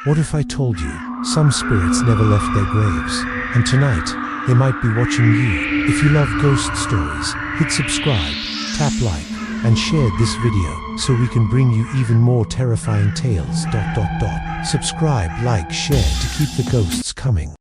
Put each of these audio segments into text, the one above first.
What if I told you some spirits never left their graves, and tonight they might be watching you? If you love ghost stories, hit subscribe, tap like, and share this video so we can bring you even more terrifying tales. Subscribe, like, share to keep the ghosts coming.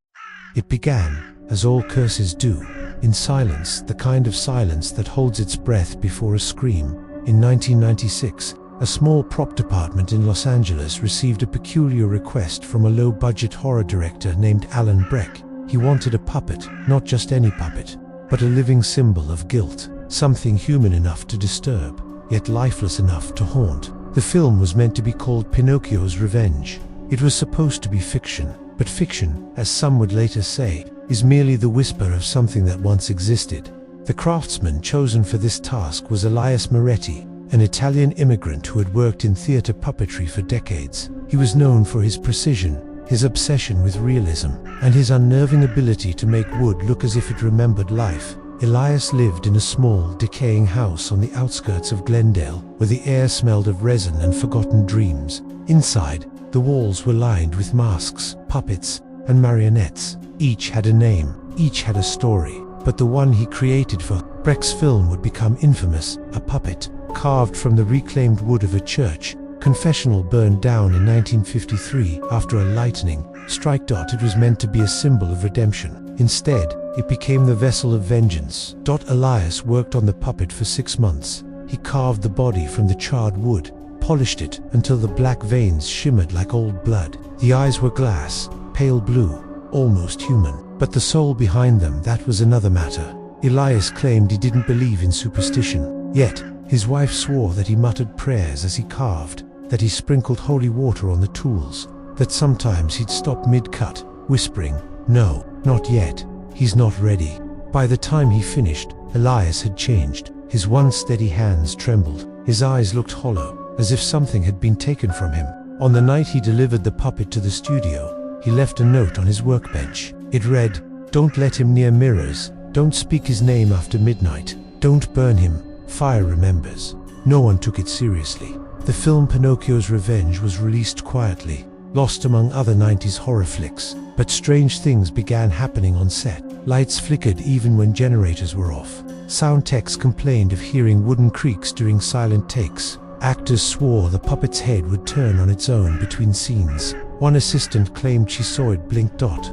It began, as all curses do, in silence, the kind of silence that holds its breath before a scream. In 1996, a small prop department in Los Angeles received a peculiar request from a low-budget horror director named Alan Breck. He wanted a puppet, not just any puppet, but a living symbol of guilt, something human enough to disturb, yet lifeless enough to haunt. The film was meant to be called Pinocchio's Revenge. It was supposed to be fiction, but fiction, as some would later say, is merely the whisper of something that once existed. The craftsman chosen for this task was Elias Moretti, an Italian immigrant who had worked in theater puppetry for decades. He was known for his precision, his obsession with realism, and his unnerving ability to make wood look as if it remembered life. Elias lived in a small, decaying house on the outskirts of Glendale, where the air smelled of resin and forgotten dreams. Inside, the walls were lined with masks, puppets, and marionettes. Each had a name, each had a story, but the one he created for Breck's film would become infamous. A puppet, carved from the reclaimed wood of a church confessional burned down in 1953 after a lightning strike. It was meant to be a symbol of redemption. Instead, it became the vessel of vengeance. Elias worked on the puppet for 6 months. He carved the body from the charred wood, polished it until the black veins shimmered like old blood. The eyes were glass, pale blue, almost human. But the soul behind them, that was another matter. Elias claimed he didn't believe in superstition. Yet, his wife swore that he muttered prayers as he carved, that he sprinkled holy water on the tools, that sometimes he'd stop mid-cut, whispering, "No, not yet. He's not ready." By the time he finished, Elias had changed. His once steady hands trembled. His eyes looked hollow, as if something had been taken from him. On the night he delivered the puppet to the studio, he left a note on his workbench. It read, "Don't let him near mirrors. Don't speak his name after midnight. Don't burn him. Fire remembers." No one took it seriously. The film Pinocchio's Revenge was released quietly, lost among other 90s horror flicks. But strange things began happening on set. Lights flickered even when generators were off. Sound techs complained of hearing wooden creaks during silent takes. Actors swore the puppet's head would turn on its own between scenes. One assistant claimed she saw it blink.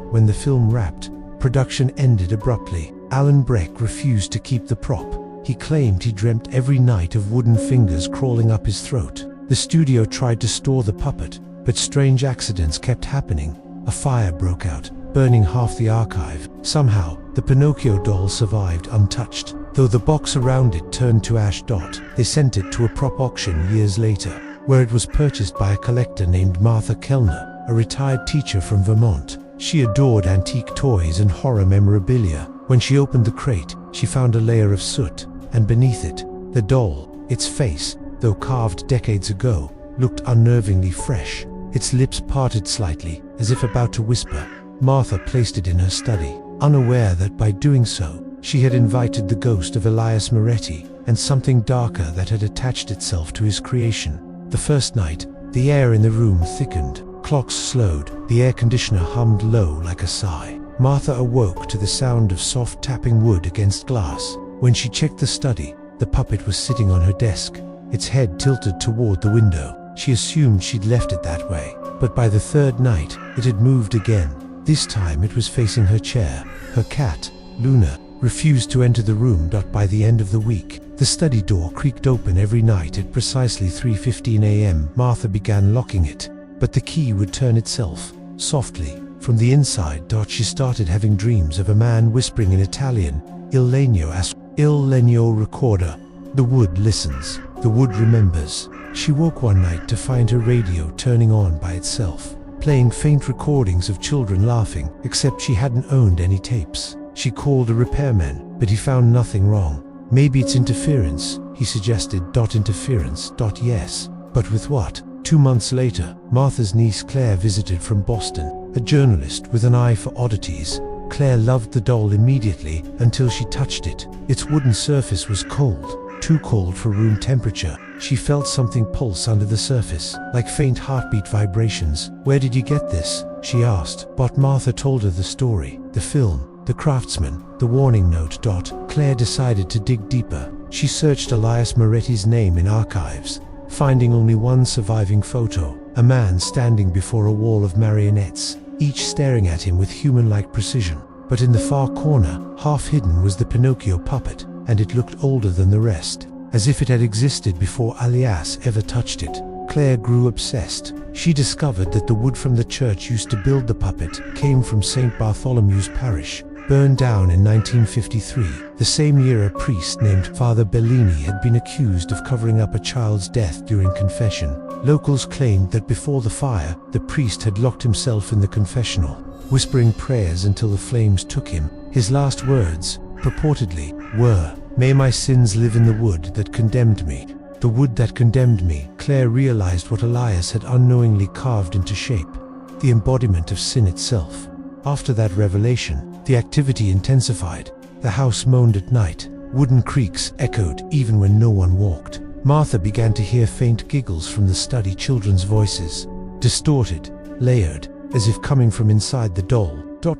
When the film wrapped, production ended abruptly. Alan Breck refused to keep the prop. He claimed he dreamt every night of wooden fingers crawling up his throat. The studio tried to store the puppet, but strange accidents kept happening. A fire broke out, burning half the archive. Somehow, the Pinocchio doll survived untouched, though the box around it turned to ash. They sent it to a prop auction years later, where it was purchased by a collector named Martha Kellner, a retired teacher from Vermont. She adored antique toys and horror memorabilia. When she opened the crate, she found a layer of soot, and beneath it, the doll. Its face, though carved decades ago, looked unnervingly fresh. Its lips parted slightly, as if about to whisper. Martha placed it in her study, unaware that by doing so, she had invited the ghost of Elias Moretti and something darker that had attached itself to his creation. The first night, the air in the room thickened, clocks slowed, the air conditioner hummed low like a sigh. Martha awoke to the sound of soft tapping wood against glass. When she checked the study, the puppet was sitting on her desk, its head tilted toward the window. She assumed she'd left it that way, but by the third night, it had moved again. This time it was facing her chair. Her cat, Luna, refused to enter the room. By the end of the week, the study door creaked open every night at precisely 3:15 a.m. Martha began locking it, but the key would turn itself, softly, from the inside. She started having dreams of a man whispering in Italian, "Il legno recorda." The wood listens. The wood remembers. She woke one night to find her radio turning on by itself, playing faint recordings of children laughing, except she hadn't owned any tapes. She called a repairman, but he found nothing wrong. "Maybe it's interference," he suggested. Interference. Yes. But with what? 2 months later, Martha's niece Claire visited from Boston, a journalist with an eye for oddities. Claire loved the doll immediately until she touched it. Its wooden surface was cold. too cold for room temperature. She felt something pulse under the surface, like faint heartbeat vibrations. "Where did you get this?" she asked. But Martha told her the story, the film, the craftsman, the warning note. Claire decided to dig deeper. She searched Elias Moretti's name in archives, finding only one surviving photo, a man standing before a wall of marionettes, each staring at him with human-like precision. But in the far corner, half hidden, was the Pinocchio puppet, and it looked older than the rest, as if it had existed before Elias ever touched it. Claire grew obsessed. She discovered that the wood from the church used to build the puppet came from St. Bartholomew's Parish, burned down in 1953, the same year a priest named Father Bellini had been accused of covering up a child's death during confession. Locals claimed that before the fire, the priest had locked himself in the confessional, whispering prayers until the flames took him. His last words, purportedly, were, "May my sins live in the wood that condemned me." The wood that condemned me. Claire realized what Elias had unknowingly carved into shape, the embodiment of sin itself. After that revelation, the activity intensified. The house moaned at night. Wooden creaks echoed even when no one walked. Martha began to hear faint giggles from the study children's voices, distorted, layered, as if coming from inside the doll.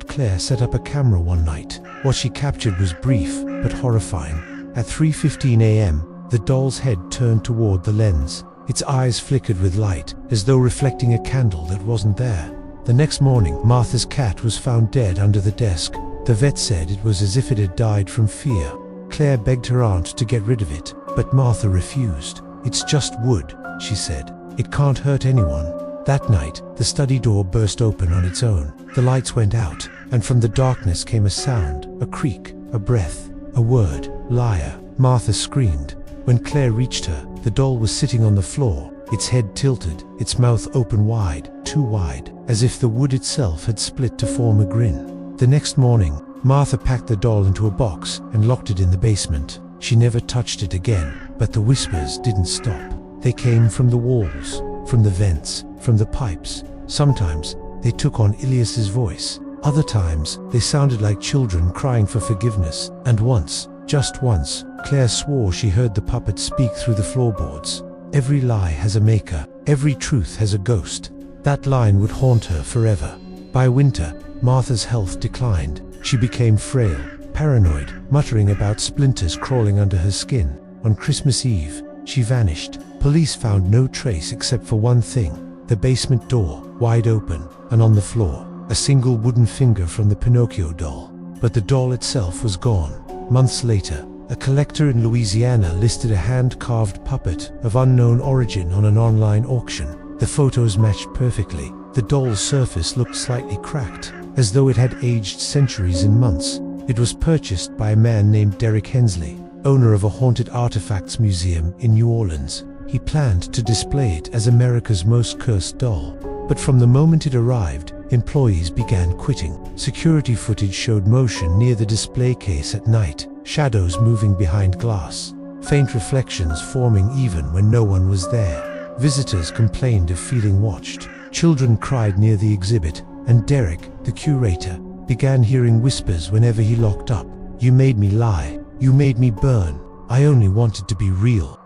Claire set up a camera one night. What she captured was brief, but horrifying. At 3:15 a.m., the doll's head turned toward the lens. Its eyes flickered with light, as though reflecting a candle that wasn't there. The next morning, Martha's cat was found dead under the desk. The vet said it was as if it had died from fear. Claire begged her aunt to get rid of it, but Martha refused. "It's just wood," she said. "It can't hurt anyone." That night, the study door burst open on its own. The lights went out, and from the darkness came a sound, a creak, a breath, a word. "Liar!" Martha screamed. When Claire reached her, the doll was sitting on the floor, its head tilted, its mouth open wide, too wide, as if the wood itself had split to form a grin. The next morning, Martha packed the doll into a box and locked it in the basement. She never touched it again, but the whispers didn't stop. They came from the walls, from the vents, from the pipes. Sometimes they took on Elias's voice. Other times they sounded like children crying for forgiveness. And once, just once, Claire swore she heard the puppet speak through the floorboards. "Every lie has a maker. Every truth has a ghost." That line would haunt her forever. By winter, Martha's health declined. She became frail, paranoid, muttering about splinters crawling under her skin. On Christmas Eve, she vanished. Police found no trace except for one thing: the basement door, wide open, and on the floor, a single wooden finger from the Pinocchio doll. But the doll itself was gone. Months later, a collector in Louisiana listed a hand-carved puppet of unknown origin on an online auction. The photos matched perfectly. The doll's surface looked slightly cracked, as though it had aged centuries in months. It was purchased by a man named Derek Hensley, owner of a haunted artifacts museum in New Orleans. He planned to display it as America's most cursed doll. But from the moment it arrived, employees began quitting. Security footage showed motion near the display case at night, shadows moving behind glass, faint reflections forming even when no one was there. Visitors complained of feeling watched. Children cried near the exhibit, and Derek, the curator, began hearing whispers whenever he locked up. "You made me lie. You made me burn. I only wanted to be real."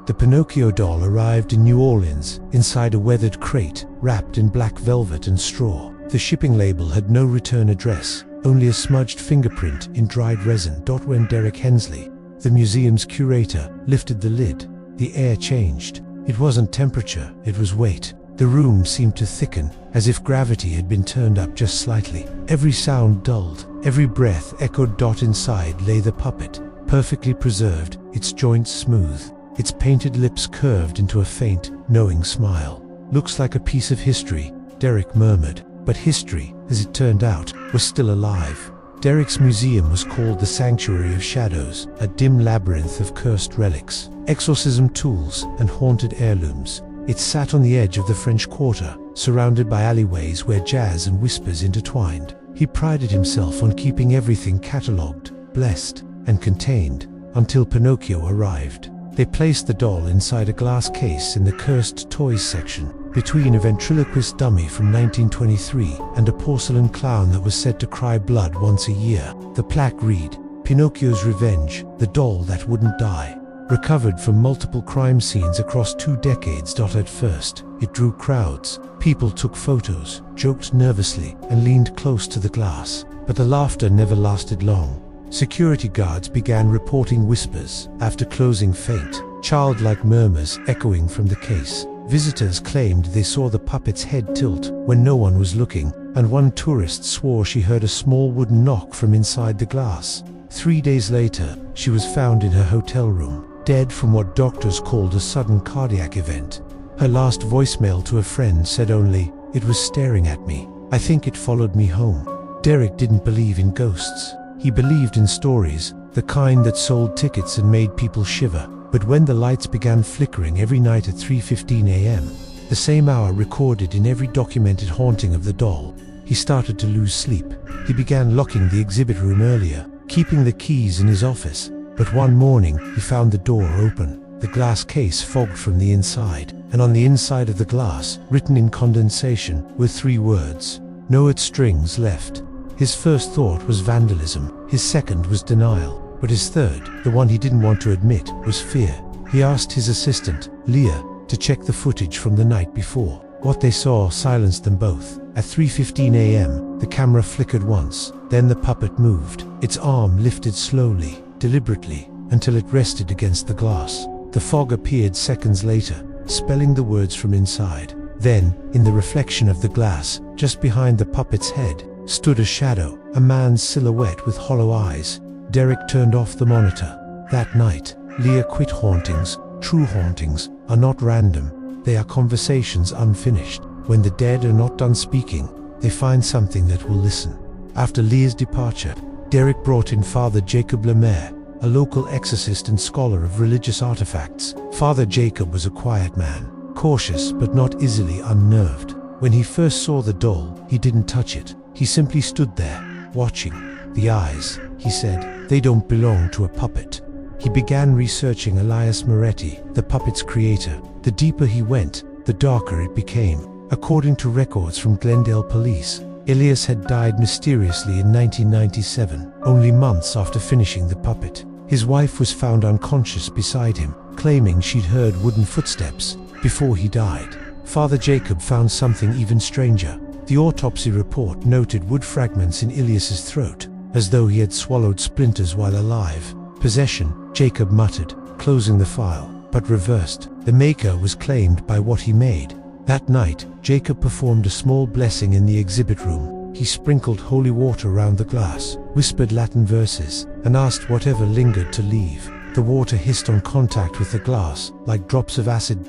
The Pinocchio doll arrived in New Orleans, inside a weathered crate, wrapped in black velvet and straw. The shipping label had no return address, only a smudged fingerprint in dried resin. When Derek Hensley, the museum's curator, lifted the lid, the air changed. It wasn't temperature, it was weight. The room seemed to thicken, as if gravity had been turned up just slightly. Every sound dulled, every breath echoed. Inside lay the puppet, perfectly preserved, its joints smooth, its painted lips curved into a faint, knowing smile. "Looks like a piece of history," Derek murmured. But history, as it turned out, was still alive. Derek's museum was called the Sanctuary of Shadows, a dim labyrinth of cursed relics, exorcism tools, and haunted heirlooms. It sat on the edge of the French Quarter, surrounded by alleyways where jazz and whispers intertwined. He prided himself on keeping everything catalogued, blessed, and contained, until Pinocchio arrived. They placed the doll inside a glass case in the cursed toys section, between a ventriloquist dummy from 1923 and a porcelain clown that was said to cry blood once a year. The plaque read, "Pinocchio's Revenge, the doll that wouldn't die." recovered from multiple crime scenes across 2 decades. At first, it drew crowds. People took photos, joked nervously, and leaned close to the glass. But the laughter never lasted long. Security guards began reporting whispers after closing, faint, childlike murmurs echoing from the case. Visitors claimed they saw the puppet's head tilt when no one was looking, and one tourist swore she heard a small wooden knock from inside the glass. 3 days later, she was found in her hotel room, dead from what doctors called a sudden cardiac event. Her last voicemail to a friend said only, "It was staring at me. I think it followed me home." Derek didn't believe in ghosts. He believed in stories, the kind that sold tickets and made people shiver. But when the lights began flickering every night at 3:15 a.m., the same hour recorded in every documented haunting of the doll, he started to lose sleep. He began locking the exhibit room earlier, keeping the keys in his office. But one morning, he found the door open, the glass case fogged from the inside, and on the inside of the glass, written in condensation, were 3 words: "No strings left." His first thought was vandalism, his second was denial, but his third, the one he didn't want to admit, was fear. He asked his assistant, Leah, to check the footage from the night before. What they saw silenced them both. At 3:15 a.m., the camera flickered once, then the puppet moved. Its arm lifted slowly, deliberately, until it rested against the glass. The fog appeared seconds later, spelling the words from inside. Then, in the reflection of the glass, just behind the puppet's head, stood a shadow, a man's silhouette with hollow eyes. Derek turned off the monitor. That night, Leah quit. Hauntings, true hauntings, are not random. They are conversations unfinished. When the dead are not done speaking, they find something that will listen. After Leah's departure, Derek brought in Father Jacob Lemaire, a local exorcist and scholar of religious artifacts. Father Jacob was a quiet man, cautious but not easily unnerved. When he first saw the doll, he didn't touch it. He simply stood there, watching. "The eyes," he said, "they don't belong to a puppet." He began researching Elias Moretti, the puppet's creator. The deeper he went, the darker it became. According to records from Glendale police, Elias had died mysteriously in 1997, only months after finishing the puppet. His wife was found unconscious beside him, claiming she'd heard wooden footsteps before he died. Father Jacob found something even stranger. The autopsy report noted wood fragments in Elias's throat, as though he had swallowed splinters while alive. "Possession," Jacob muttered, closing the file, but reversed. The maker was claimed by what he made. That night, Jacob performed a small blessing in the exhibit room. He sprinkled holy water around the glass, whispered Latin verses, and asked whatever lingered to leave. The water hissed on contact with the glass, like drops of acid.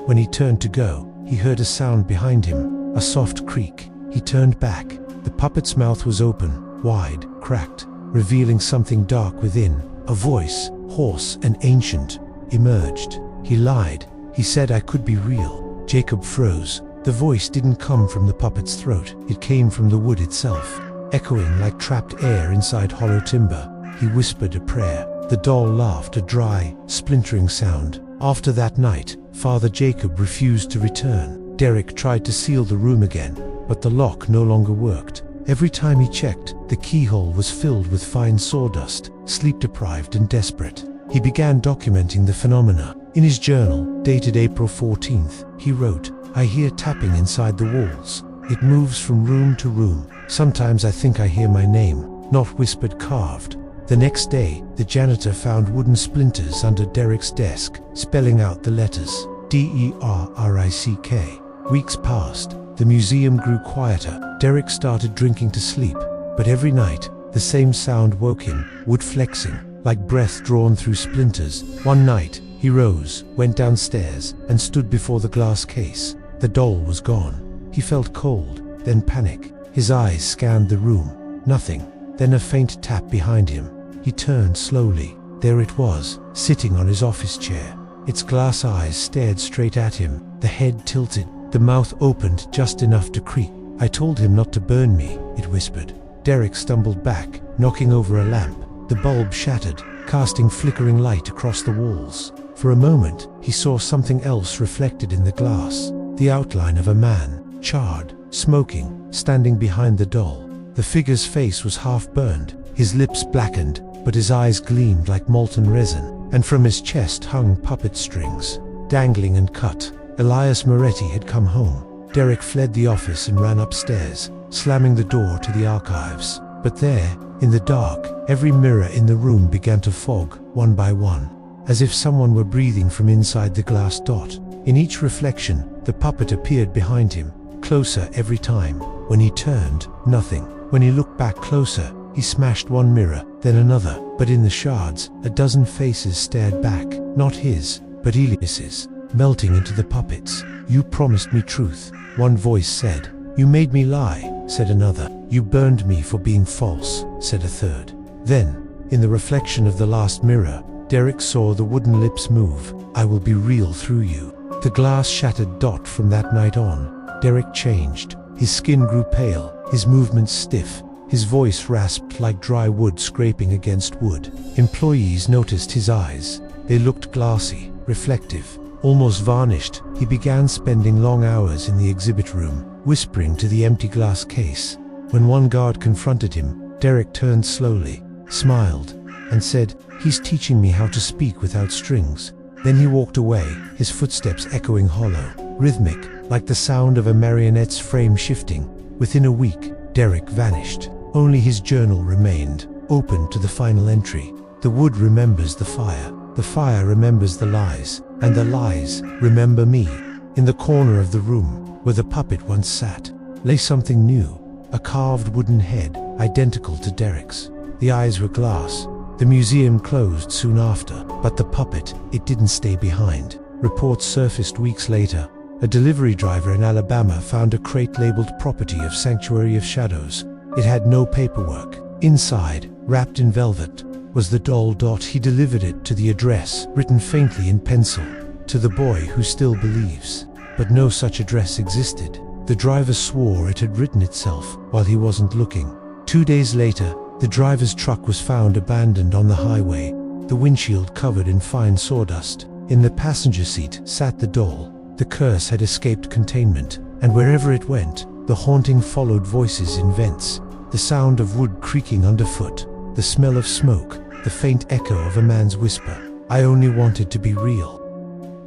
When he turned to go, he heard a sound behind him. A soft creak. He turned back. The puppet's mouth was open, wide, cracked, revealing something dark within. A voice, hoarse and ancient, emerged. He lied. He said I could be real. Jacob froze. The voice didn't come from the puppet's throat. It came from the wood itself, echoing like trapped air inside hollow timber. He whispered a prayer. The doll laughed, a dry, splintering sound. After that night, Father Jacob refused to return. Derek tried to seal the room again, but the lock no longer worked. Every time he checked, the keyhole was filled with fine sawdust. Sleep-deprived and desperate, he began documenting the phenomena. In his journal, dated April 14th, he wrote, "I hear tapping inside the walls. It moves from room to room. Sometimes I think I hear my name, not whispered, carved." The next day, the janitor found wooden splinters under Derek's desk, spelling out the letters DERICK. Weeks passed. The museum grew quieter. Derek started drinking to sleep, but every night, the same sound woke him, wood flexing, like breath drawn through splinters. One night, he rose, went downstairs, and stood before the glass case. The doll was gone. He felt cold, then panic. His eyes scanned the room. Nothing. Then a faint tap behind him. He turned slowly. There it was, sitting on his office chair. Its glass eyes stared straight at him, the head tilted, the mouth opened just enough to creak. "I told him not to burn me," it whispered. Derek stumbled back, knocking over a lamp. The bulb shattered, casting flickering light across the walls. For a moment, he saw something else reflected in the glass. The outline of a man, charred, smoking, standing behind the doll. The figure's face was half burned, his lips blackened, but his eyes gleamed like molten resin. and from his chest hung puppet strings, dangling and cut. Elias Moretti had come home. Derek fled the office and ran upstairs, slamming the door to the archives. But there, in the dark, every mirror in the room began to fog, one by one, as if someone were breathing from inside the glass dot. In each reflection, the puppet appeared behind him, closer every time. When he turned, nothing. When he looked back closer, he smashed one mirror, then another. But in the shards, a dozen faces stared back, not his, but Elias's, melting into the puppets. "You promised me truth," one voice said. "You made me lie," said another. "You burned me for being false," said a third. Then, in the reflection of the last mirror, Derek saw the wooden lips move. "I will be real through you." The glass shattered dot. From that night on, Derek changed. His skin grew pale, his movements stiff, his voice rasped like dry wood scraping against wood. Employees noticed his eyes. They looked glassy, reflective, almost varnished. He began spending long hours in the exhibit room, whispering to the empty glass case. When one guard confronted him, Derek turned slowly, smiled, and said, "He's teaching me how to speak without strings." Then he walked away, his footsteps echoing hollow, rhythmic, like the sound of a marionette's frame shifting. Within a week, Derek vanished. Only his journal remained, open to the final entry. "The wood remembers the fire remembers the lies, and the lies remember me." In the corner of the room, where the puppet once sat, lay something new, a carved wooden head, identical to Derek's. The eyes were glass. The museum closed soon after, but the puppet, it didn't stay behind. Reports surfaced weeks later. A delivery driver in Alabama found a crate labeled "Property of Sanctuary of Shadows." It had no paperwork. Inside, wrapped in velvet, was the doll. He delivered it to the address, written faintly in pencil, "To the boy who still believes." But no such address existed. The driver swore it had written itself while he wasn't looking. 2 days later, the driver's truck was found abandoned on the highway, the windshield covered in fine sawdust. In the passenger seat sat the doll. The curse had escaped containment, and wherever it went, the haunting followed voices in vents, the sound of wood creaking underfoot, the smell of smoke, the faint echo of a man's whisper, "I only wanted to be real."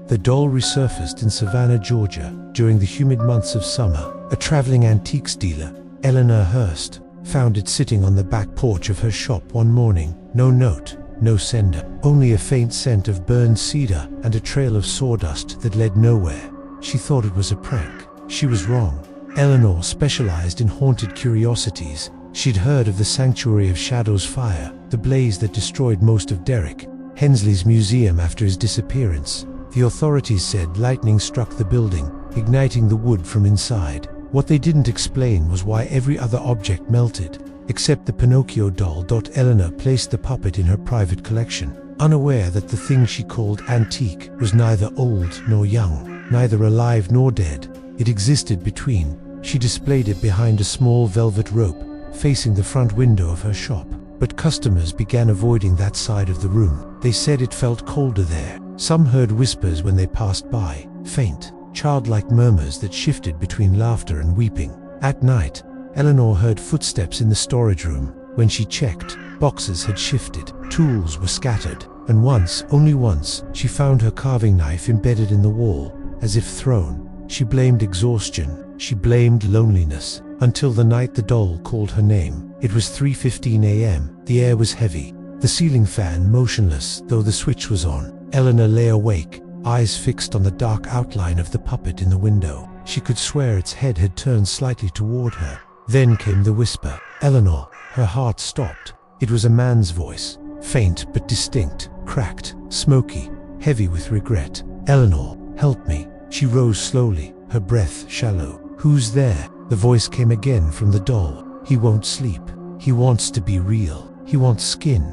The doll resurfaced in Savannah, Georgia, during the humid months of summer. A traveling antiques dealer, Eleanor Hurst, found it sitting on the back porch of her shop one morning. No note, no sender, only a faint scent of burned cedar and a trail of sawdust that led nowhere. She thought it was a prank. She was wrong. Eleanor specialized in haunted curiosities. She'd heard of the Sanctuary of Shadows fire, the blaze that destroyed most of Derek Hensley's museum after his disappearance. The authorities said lightning struck the building, igniting the wood from inside. What they didn't explain was why every other object melted, except the Pinocchio doll. Eleanor placed the puppet in her private collection, unaware that the thing she called antique was neither old nor young, neither alive nor dead. It existed between. She displayed it behind a small velvet rope, facing the front window of her shop. But customers began avoiding that side of the room. They said it felt colder there. Some heard whispers when they passed by, faint, childlike murmurs that shifted between laughter and weeping. At night, Eleanor heard footsteps in the storage room. When she checked, boxes had shifted, tools were scattered, and once, only once, she found her carving knife embedded in the wall, as if thrown. She blamed exhaustion, she blamed loneliness, until the night the doll called her name. It was 3:15 a.m. The air was heavy, the ceiling fan motionless, though the switch was on. Eleanor lay awake, eyes fixed on the dark outline of the puppet in the window. She could swear its head had turned slightly toward her. Then came the whisper. "Eleanor." Her heart stopped. It was a man's voice, faint but distinct, cracked, smoky, heavy with regret. "Eleanor, help me." She rose slowly, her breath shallow. "Who's there?" The voice came again from the doll. "He won't sleep. He wants to be real. He wants skin."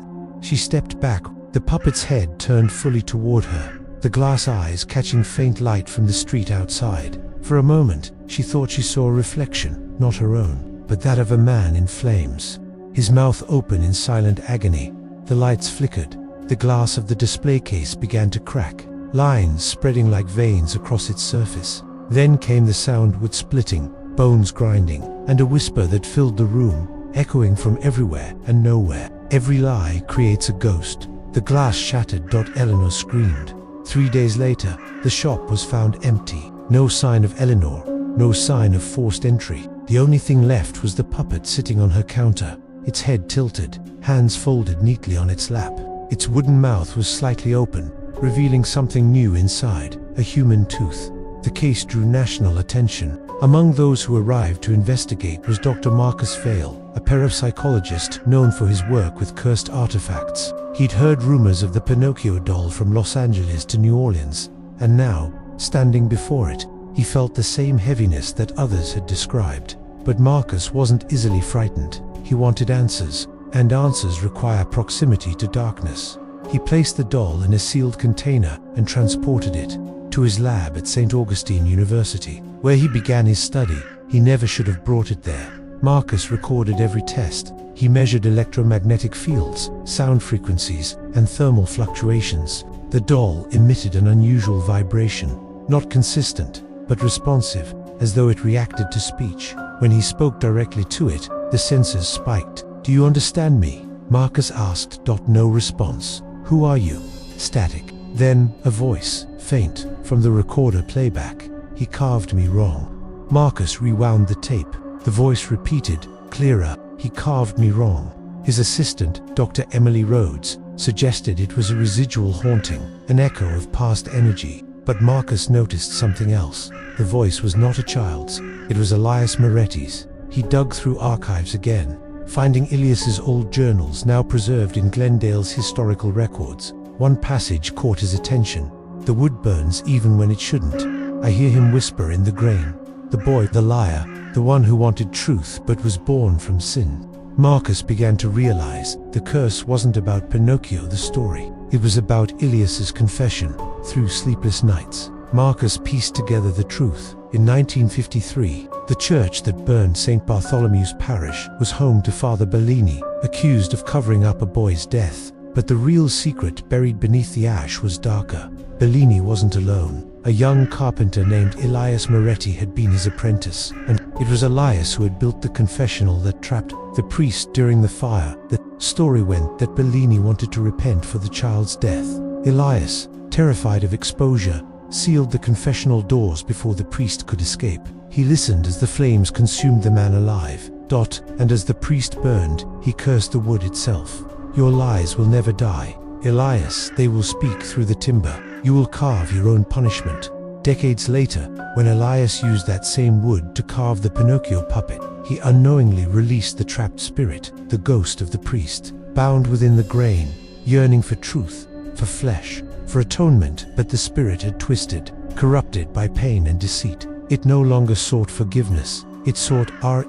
She stepped back. The puppet's head turned fully toward her, the glass eyes catching faint light from the street outside. For a moment, she thought she saw a reflection, not her own, but that of a man in flames, his mouth open in silent agony. The lights flickered. The glass of the display case began to crack, lines spreading like veins across its surface. Then came the sound wood splitting, bones grinding, and a whisper that filled the room, echoing from everywhere and nowhere. "Every lie creates a ghost. The glass shattered. Eleanor screamed. 3 days later, the shop was found empty. No sign of Eleanor, no sign of forced entry. The only thing left was the puppet sitting on her counter, its head tilted, hands folded neatly on its lap. Its wooden mouth was slightly open, revealing something new inside, a human tooth. The case drew national attention. Among those who arrived to investigate was Dr. Marcus Vail, a parapsychologist known for his work with cursed artifacts. He'd heard rumors of the Pinocchio doll from Los Angeles to New Orleans, and now, standing before it, he felt the same heaviness that others had described. But Marcus wasn't easily frightened. He wanted answers, and answers require proximity to darkness. He placed the doll in a sealed container and transported it to his lab at St. Augustine University, where he began his study. He never should have brought it there. Marcus recorded every test. He measured electromagnetic fields, sound frequencies, and thermal fluctuations. The doll emitted an unusual vibration, not consistent, but responsive, as though it reacted to speech. When he spoke directly to it, the sensors spiked. "Do you understand me?" Marcus asked. No response. "Who are you?" Static. Then, a voice, faint, from the recorder playback. "He carved me wrong." Marcus rewound the tape. The voice repeated, clearer, "He carved me wrong." His assistant, Dr. Emily Rhodes, suggested it was a residual haunting, an echo of past energy. But Marcus noticed something else. The voice was not a child's. It was Elias Moretti's. He dug through archives again, finding Elias's old journals now preserved in Glendale's historical records. One passage caught his attention. "The wood burns even when it shouldn't. I hear him whisper in the grain. The boy, the liar, the one who wanted truth but was born from sin." Marcus began to realize the curse wasn't about Pinocchio the story. It was about Elias's confession through sleepless nights. Marcus pieced together the truth. In 1953, the church that burned St. Bartholomew's Parish was home to Father Bellini, accused of covering up a boy's death. But the real secret buried beneath the ash was darker. Bellini wasn't alone. A young carpenter named Elias Moretti had been his apprentice, and it was Elias who had built the confessional that trapped the priest during the fire. The story went that Bellini wanted to repent for the child's death. Elias, terrified of exposure, sealed the confessional doors before the priest could escape. He listened as the flames consumed the man alive. And as the priest burned, he cursed the wood itself. "Your lies will never die, Elias. They will speak through the timber. You will carve your own punishment." Decades later, when Elias used that same wood to carve the Pinocchio puppet, he unknowingly released the trapped spirit, the ghost of the priest, bound within the grain, yearning for truth, for flesh, for atonement. But the spirit had twisted, corrupted by pain and deceit. It no longer sought forgiveness. It sought realness.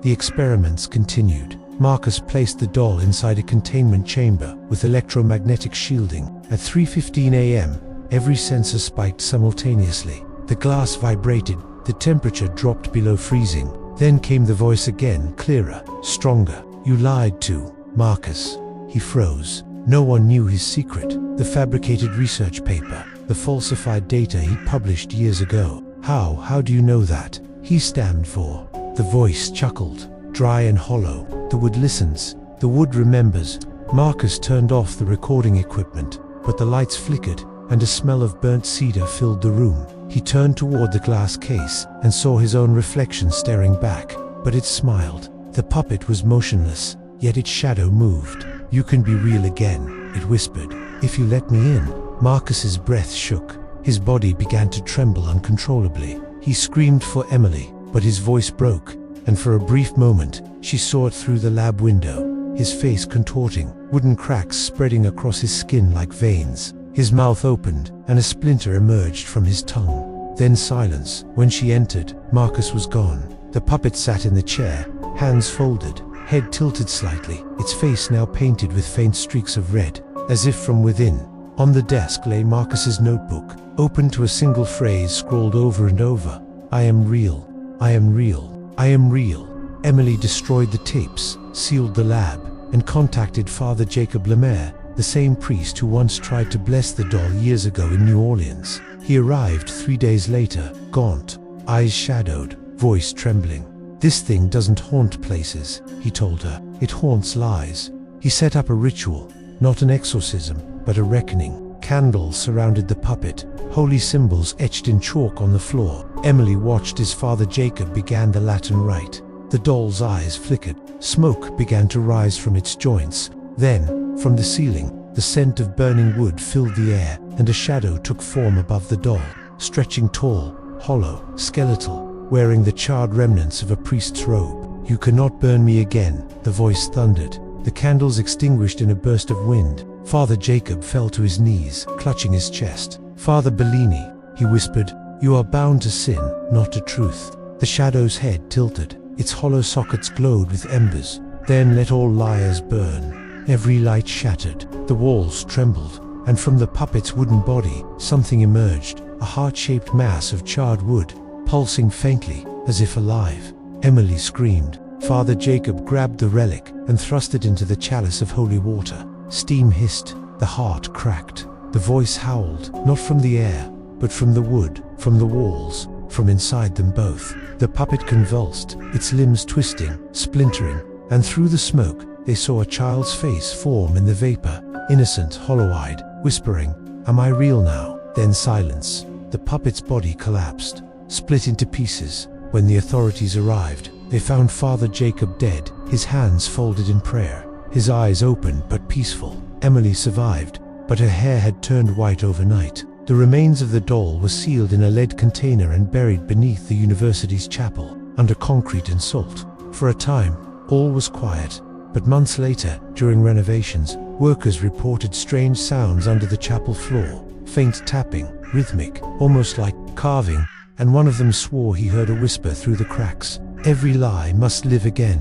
The experiments continued. Marcus placed the doll inside a containment chamber with electromagnetic shielding. At 3:15 a.m., every sensor spiked simultaneously. The glass vibrated, the temperature dropped below freezing. Then came the voice again, clearer, stronger. "You lied to Marcus." He froze. No one knew his secret, the fabricated research paper, the falsified data he published years ago. How do you know that?" he stammered for. The voice chuckled, dry and hollow. "The wood listens, the wood remembers." Marcus turned off the recording equipment, but the lights flickered, and a smell of burnt cedar filled the room. He turned toward the glass case and saw his own reflection staring back, but it smiled. The puppet was motionless, yet its shadow moved. "You can be real again," it whispered, "if you let me in." Marcus's breath shook. His body began to tremble uncontrollably. He screamed for Emily, but his voice broke, and for a brief moment, she saw it through the lab window, his face contorting, wooden cracks spreading across his skin like veins. His mouth opened, and a splinter emerged from his tongue. Then silence. When she entered, Marcus was gone. The puppet sat in the chair, hands folded, head tilted slightly, its face now painted with faint streaks of red, as if from within. On the desk lay Marcus's notebook, open to a single phrase scrawled over and over. "I am real. I am real. I am real." Emily destroyed the tapes, sealed the lab, and contacted Father Jacob Lemaire, the same priest who once tried to bless the doll years ago in New Orleans. He arrived 3 days later, gaunt, eyes shadowed, voice trembling. "This thing doesn't haunt places," he told her. "It haunts lies." He set up a ritual, not an exorcism, but a reckoning. Candles surrounded the puppet, holy symbols etched in chalk on the floor. Emily watched as Father Jacob began the Latin rite. The doll's eyes flickered. Smoke began to rise from its joints. Then, from the ceiling, the scent of burning wood filled the air, and a shadow took form above the doll, stretching tall, hollow, skeletal, wearing the charred remnants of a priest's robe. "You cannot burn me again," the voice thundered. The candles extinguished in a burst of wind. Father Jacob fell to his knees, clutching his chest. "Father Bellini," he whispered, "you are bound to sin, not to truth." The shadow's head tilted. Its hollow sockets glowed with embers. "Then let all liars burn." Every light shattered. The walls trembled, and from the puppet's wooden body, something emerged, a heart-shaped mass of charred wood, pulsing faintly, as if alive. Emily screamed. Father Jacob grabbed the relic and thrust it into the chalice of holy water. Steam hissed. The heart cracked. The voice howled, not from the air, but from the wood, from the walls, from inside them both. The puppet convulsed, its limbs twisting, splintering, and through the smoke, they saw a child's face form in the vapor, innocent, hollow-eyed, whispering, "Am I real now?" Then silence. The puppet's body collapsed, split into pieces. When the authorities arrived, they found Father Jacob dead, his hands folded in prayer, his eyes open but peaceful. Emily survived, but her hair had turned white overnight. The remains of the doll were sealed in a lead container and buried beneath the university's chapel, under concrete and salt. For a time, all was quiet. But months later, during renovations, workers reported strange sounds under the chapel floor, faint tapping, rhythmic, almost like carving, and one of them swore he heard a whisper through the cracks, "Every lie must live again."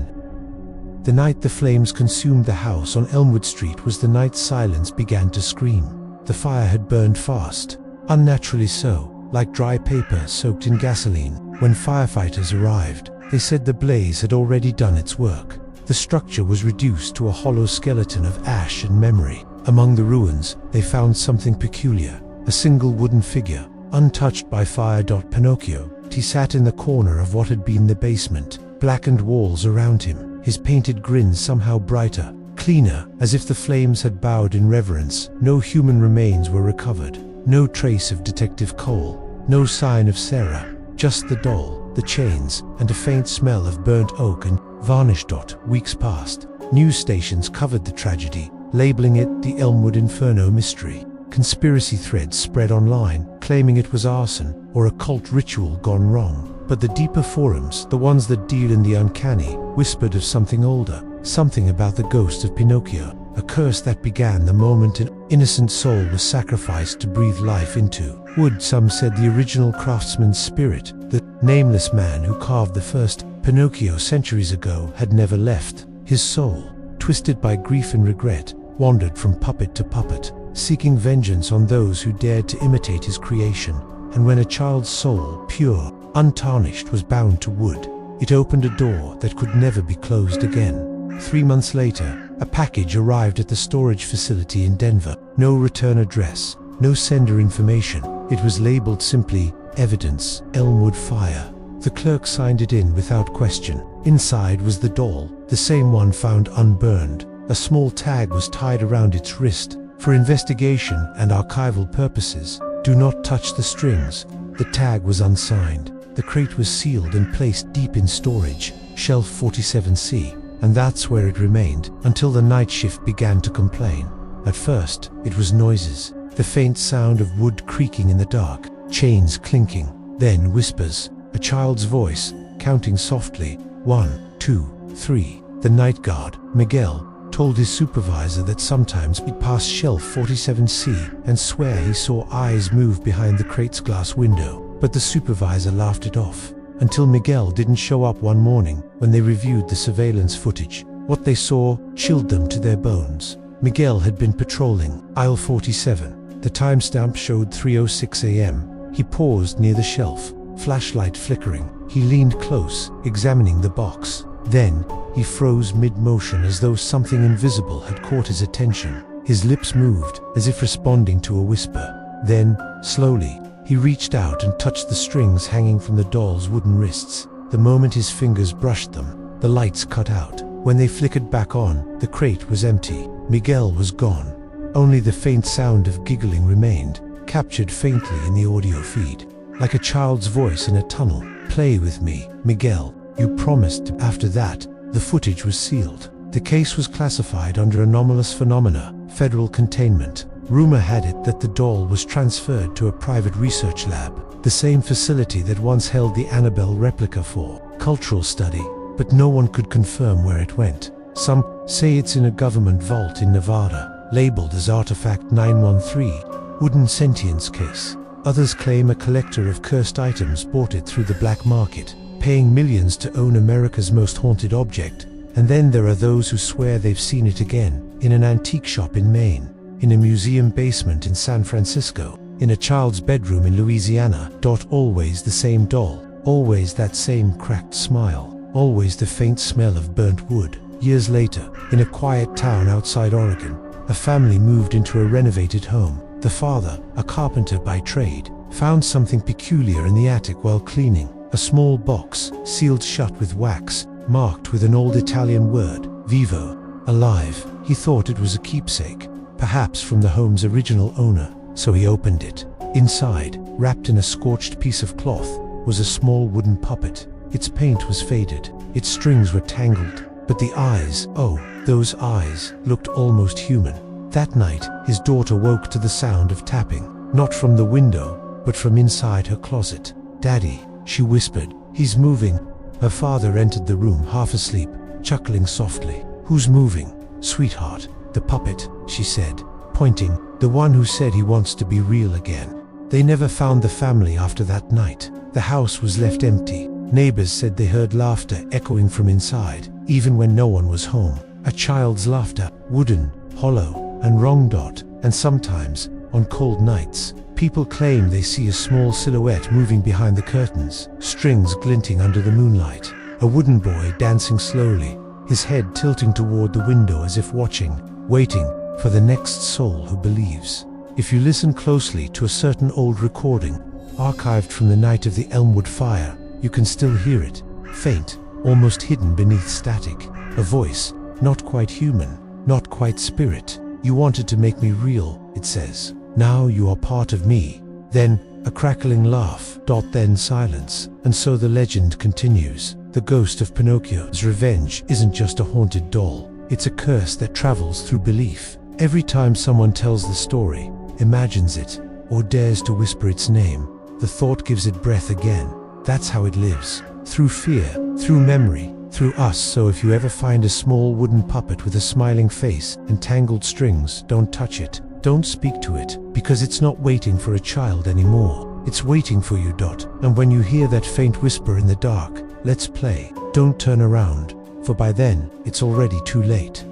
The night the flames consumed the house on Elmwood Street was the night silence began to scream. The fire had burned fast, unnaturally so, like dry paper soaked in gasoline. When firefighters arrived, they said the blaze had already done its work. The structure was reduced to a hollow skeleton of ash and memory. Among the ruins, they found something peculiar, a single wooden figure, untouched by fire. Pinocchio. He sat in the corner of what had been the basement, blackened walls around him, his painted grin somehow brighter, cleaner, as if the flames had bowed in reverence. No human remains were recovered, no trace of Detective Cole, no sign of Sarah, just the doll, the chains, and a faint smell of burnt oak and varnish. Weeks passed. News stations covered the tragedy, labeling it the Elmwood Inferno mystery. Conspiracy threads spread online, claiming it was arson or a cult ritual gone wrong. But the deeper forums, the ones that deal in the uncanny, whispered of something older, something about the ghost of Pinocchio, a curse that began the moment an innocent soul was sacrificed to breathe life into wood. Some said the original craftsman's spirit, the nameless man who carved the first Pinocchio centuries ago, had never left. His soul, twisted by grief and regret, wandered from puppet to puppet, seeking vengeance on those who dared to imitate his creation. And when a child's soul, pure, untarnished, was bound to wood, it opened a door that could never be closed again. 3 months later, a package arrived at the storage facility in Denver. No return address, no sender information. It was labeled simply, "Evidence, Elmwood Fire." The clerk signed it in without question. Inside was the doll, the same one found unburned. A small tag was tied around its wrist. "For investigation and archival purposes, do not touch the strings." The tag was unsigned. The crate was sealed and placed deep in storage, shelf 47C, and that's where it remained until the night shift began to complain. At first, it was noises, the faint sound of wood creaking in the dark, chains clinking, then whispers, a child's voice, counting softly, 1, 2, 3. The night guard, Miguel, told his supervisor that sometimes he'd pass shelf 47C and swear he saw eyes move behind the crate's glass window. But the supervisor laughed it off, until Miguel didn't show up one morning when they reviewed the surveillance footage. What they saw chilled them to their bones. Miguel had been patrolling aisle 47. The timestamp showed 3:06 a.m. He paused near the shelf, flashlight flickering. He leaned close, examining the box. Then, he froze mid-motion as though something invisible had caught his attention. His lips moved, as if responding to a whisper. Then, slowly, he reached out and touched the strings hanging from the doll's wooden wrists. The moment his fingers brushed them, the lights cut out. When they flickered back on, the crate was empty. Miguel was gone. Only the faint sound of giggling remained, captured faintly in the audio feed. Like a child's voice in a tunnel. "Play with me, Miguel. You promised." After that, the footage was sealed. The case was classified under anomalous phenomena, federal containment. Rumor had it that the doll was transferred to a private research lab, the same facility that once held the Annabelle replica for cultural study, but no one could confirm where it went. Some say it's in a government vault in Nevada, labeled as Artifact 913, wooden sentience case. Others claim a collector of cursed items bought it through the black market, paying millions to own America's most haunted object. And then there are those who swear they've seen it again, in an antique shop in Maine, in a museum basement in San Francisco, in a child's bedroom in Louisiana. Always the same doll, always that same cracked smile, always the faint smell of burnt wood. Years later, in a quiet town outside Oregon, a family moved into a renovated home. The father, a carpenter by trade, found something peculiar in the attic while cleaning. A small box, sealed shut with wax, marked with an old Italian word, vivo, alive. He thought it was a keepsake, perhaps from the home's original owner, so he opened it. Inside, wrapped in a scorched piece of cloth, was a small wooden puppet. Its paint was faded, its strings were tangled, but the eyes, oh, those eyes, looked almost human. That night, his daughter woke to the sound of tapping, not from the window, but from inside her closet. "Daddy," she whispered, "he's moving." Her father entered the room half asleep, chuckling softly. "Who's moving, sweetheart?" "The puppet," she said, pointing, "the one who said he wants to be real again." They never found the family after that night. The house was left empty. Neighbors said they heard laughter echoing from inside, even when no one was home. A child's laughter, wooden, hollow, and wrong. And sometimes, on cold nights, people claim they see a small silhouette moving behind the curtains, strings glinting under the moonlight. A wooden boy dancing slowly, his head tilting toward the window as if watching, waiting for the next soul who believes. If you listen closely to a certain old recording, archived from the night of the Elmwood fire, you can still hear it, faint, almost hidden beneath static. A voice, not quite human, not quite spirit. "You wanted to make me real," it says. "Now you are part of me." Then, a crackling laugh. Then silence. And so the legend continues. The ghost of Pinocchio's revenge isn't just a haunted doll. It's a curse that travels through belief. Every time someone tells the story, imagines it, or dares to whisper its name, the thought gives it breath again. That's how it lives. Through fear, through memory, through us. So if you ever find a small wooden puppet with a smiling face and tangled strings, don't touch it. Don't speak to it, because it's not waiting for a child anymore. It's waiting for you. And when you hear that faint whisper in the dark, "Let's play," don't turn around, for by then, it's already too late.